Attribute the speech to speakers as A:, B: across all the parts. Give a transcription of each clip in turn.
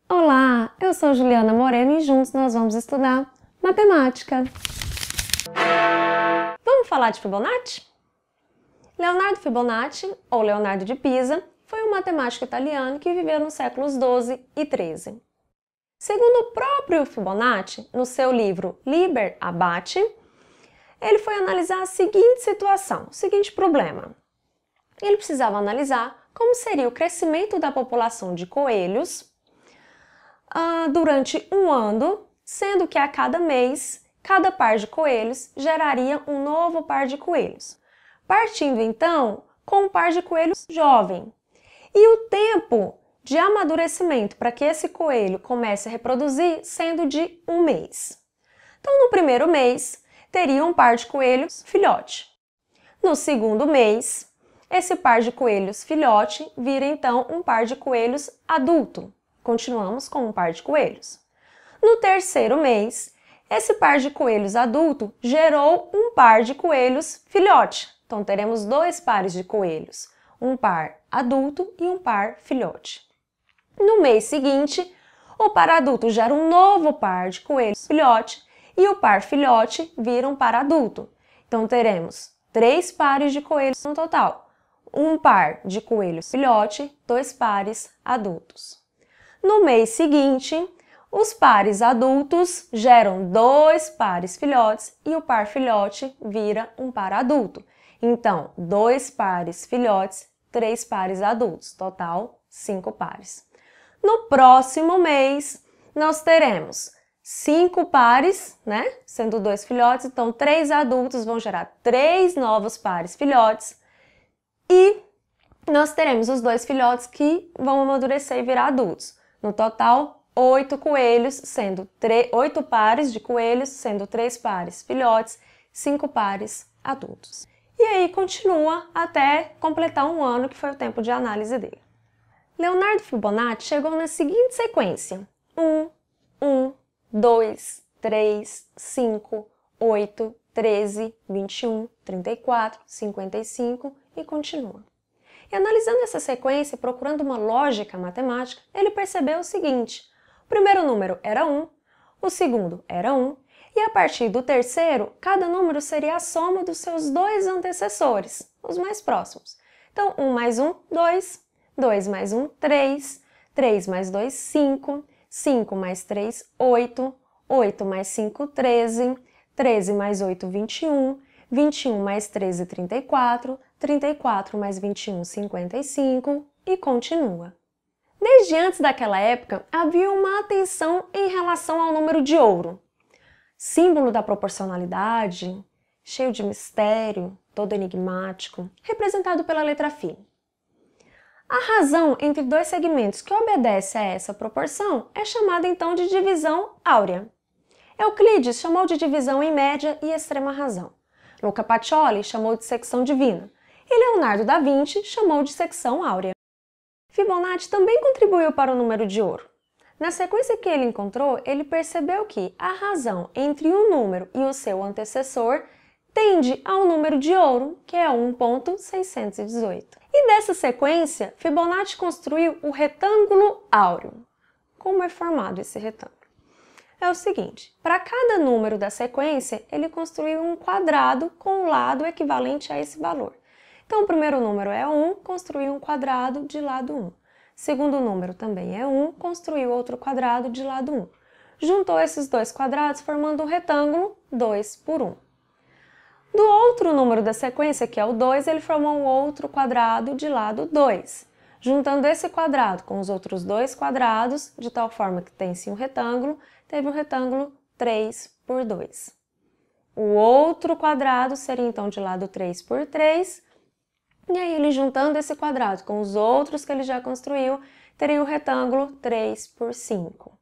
A: Olá, eu sou Juliana Moreno e juntos nós vamos estudar matemática. Vamos falar de Fibonacci? Leonardo Fibonacci, ou Leonardo de Pisa, foi um matemático italiano que viveu nos séculos XII e XIII. Segundo o próprio Fibonacci, no seu livro Liber Abaci, ele foi analisar a seguinte situação, o seguinte problema. Ele precisava analisar como seria o crescimento da população de coelhos durante um ano, sendo que a cada mês, cada par de coelhos geraria um novo par de coelhos, partindo então com um par de coelhos jovem. E o tempo de amadurecimento para que esse coelho comece a reproduzir sendo de um mês. Então, no primeiro mês, teria um par de coelhos filhote. No segundo mês, esse par de coelhos filhote vira então um par de coelhos adulto. Continuamos com um par de coelhos. No terceiro mês, esse par de coelhos adulto gerou um par de coelhos filhote. Então, teremos dois pares de coelhos, um par adulto e um par filhote. No mês seguinte, o par adulto gera um novo par de coelhos filhote e o par filhote vira um par adulto. Então, teremos 3 pares de coelhos no total. Um par de coelhos filhote, 2 pares adultos. No mês seguinte, os pares adultos geram 2 pares filhotes e o par filhote vira um par adulto. Então, 2 pares filhotes, 3 pares adultos, total 5 pares. No próximo mês, nós teremos 5 pares, sendo 2 filhotes, então 3 adultos vão gerar 3 novos pares filhotes e nós teremos os 2 filhotes que vão amadurecer e virar adultos. No total, 8 coelhos, sendo 8 pares de coelhos, sendo 3 pares filhotes, 5 pares adultos. E aí continua até completar um ano, que foi o tempo de análise dele. Leonardo Fibonacci chegou na seguinte sequência: 1, 1, 2, 3, 5, 8, 13, 21, 34, 55 e continua. E analisando essa sequência e procurando uma lógica matemática, ele percebeu o seguinte: o primeiro número era 1, o segundo era 1, e a partir do terceiro, cada número seria a soma dos seus 2 antecessores, os mais próximos. Então, 1 mais 1, 2, 2 mais 1, 3, 3 mais 2, 5, 5 mais 3, 8, 8 mais 5, 13, 13 mais 8, 21, 21 mais 13, 34, 34 mais 21, 55 e continua. Desde antes daquela época, havia uma atenção em relação ao número de ouro. Símbolo da proporcionalidade, cheio de mistério, todo enigmático, representado pela letra φ. A razão entre 2 segmentos que obedece a essa proporção é chamada então de divisão áurea. Euclides chamou de divisão em média e extrema razão. Luca Pacioli chamou de secção divina. E Leonardo da Vinci chamou de secção áurea. Fibonacci também contribuiu para o número de ouro. Na sequência que ele encontrou, ele percebeu que a razão entre um número e o seu antecessor tende ao número de ouro, que é 1.618. E dessa sequência, Fibonacci construiu o retângulo áureo. Como é formado esse retângulo? É o seguinte: para cada número da sequência, ele construiu um quadrado com um lado equivalente a esse valor. Então, o primeiro número é 1, construiu um quadrado de lado 1. Segundo número também é 1, construiu outro quadrado de lado 1. Juntou esses 2 quadrados formando um retângulo 2 por 1. Do outro número da sequência, que é o 2, ele formou um outro quadrado de lado 2. Juntando esse quadrado com os outros 2 quadrados, de tal forma que tem-se um retângulo, teve um retângulo 3 por 2. O outro quadrado seria então de lado 3 por 3, e aí ele juntando esse quadrado com os outros que ele já construiu, teria o retângulo 3 por 5.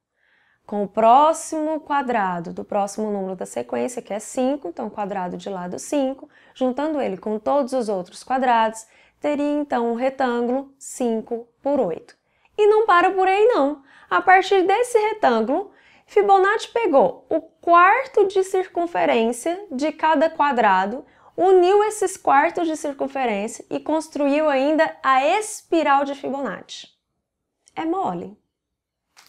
A: Com o próximo quadrado do próximo número da sequência, que é 5, então quadrado de lado 5, juntando ele com todos os outros quadrados, teria então um retângulo 5 por 8. E não para por aí não. A partir desse retângulo, Fibonacci pegou o quarto de circunferência de cada quadrado, uniu esses quartos de circunferência e construiu ainda a espiral de Fibonacci. É mole.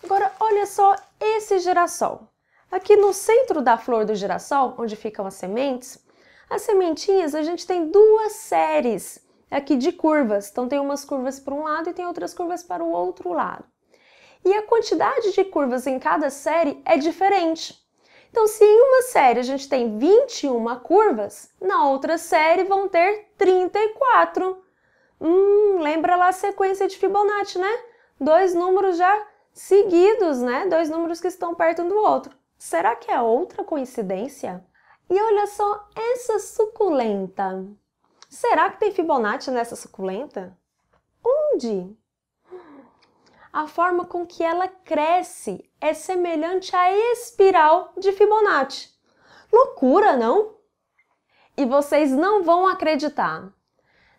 A: Agora, olha só esse girassol. Aqui no centro da flor do girassol, onde ficam as sementes, as sementinhas a gente tem duas séries aqui de curvas. Então tem umas curvas para um lado e tem outras curvas para o outro lado. E a quantidade de curvas em cada série é diferente. Então, se em uma série a gente tem 21 curvas, na outra série vão ter 34. Lembra lá a sequência de Fibonacci, né? Dois números já seguidos, né? Dois números que estão perto um do outro. Será que é outra coincidência? E olha só essa suculenta. Será que tem Fibonacci nessa suculenta? Onde? A forma com que ela cresce é semelhante à espiral de Fibonacci. Loucura, não? E vocês não vão acreditar.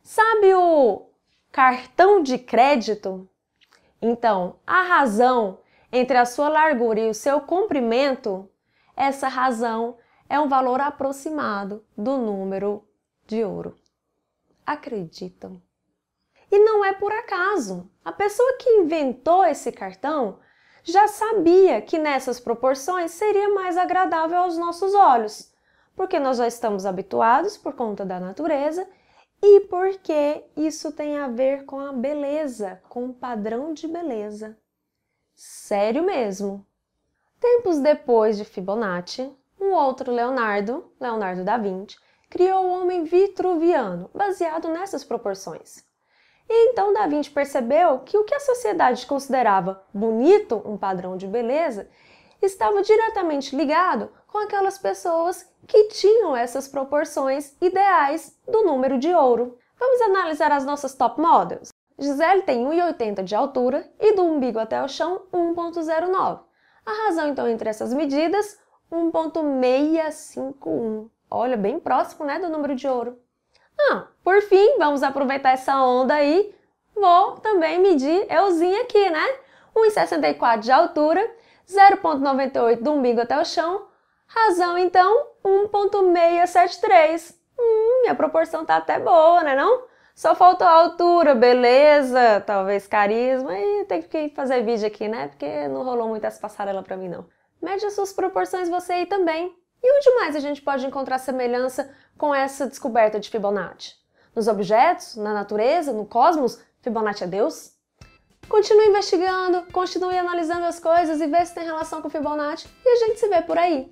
A: Sabe o cartão de crédito? Então, a razão entre a sua largura e o seu comprimento, essa razão é um valor aproximado do número de ouro. Acreditam? E não é por acaso. A pessoa que inventou esse cartão já sabia que nessas proporções seria mais agradável aos nossos olhos, porque nós já estamos habituados por conta da natureza e porque isso tem a ver com a beleza, com o padrão de beleza. Sério mesmo. Tempos depois de Fibonacci, um outro Leonardo da Vinci, criou o homem vitruviano, baseado nessas proporções. E então Da Vinci percebeu que o que a sociedade considerava bonito, um padrão de beleza, estava diretamente ligado com aquelas pessoas que tinham essas proporções ideais do número de ouro. Vamos analisar as nossas top models? Gisele tem 1,80 de altura e do umbigo até o chão 1,09. A razão então entre essas medidas, 1,651. Olha, bem próximo, né, do número de ouro. Por fim, vamos aproveitar essa onda aí. Vou também medir euzinho aqui, né? 1,64 de altura, 0,98 do umbigo até o chão. Razão, então, 1,673. Minha proporção tá até boa, né não? Só faltou altura, beleza, talvez carisma. E tem que fazer vídeo aqui, né? Porque não rolou muito essa passarela pra mim, não. Mede as suas proporções você aí também. E onde mais a gente pode encontrar semelhança com essa descoberta de Fibonacci? Nos objetos? Na natureza? No cosmos? Fibonacci é Deus? Continue investigando, continue analisando as coisas e vê se tem relação com Fibonacci e a gente se vê por aí.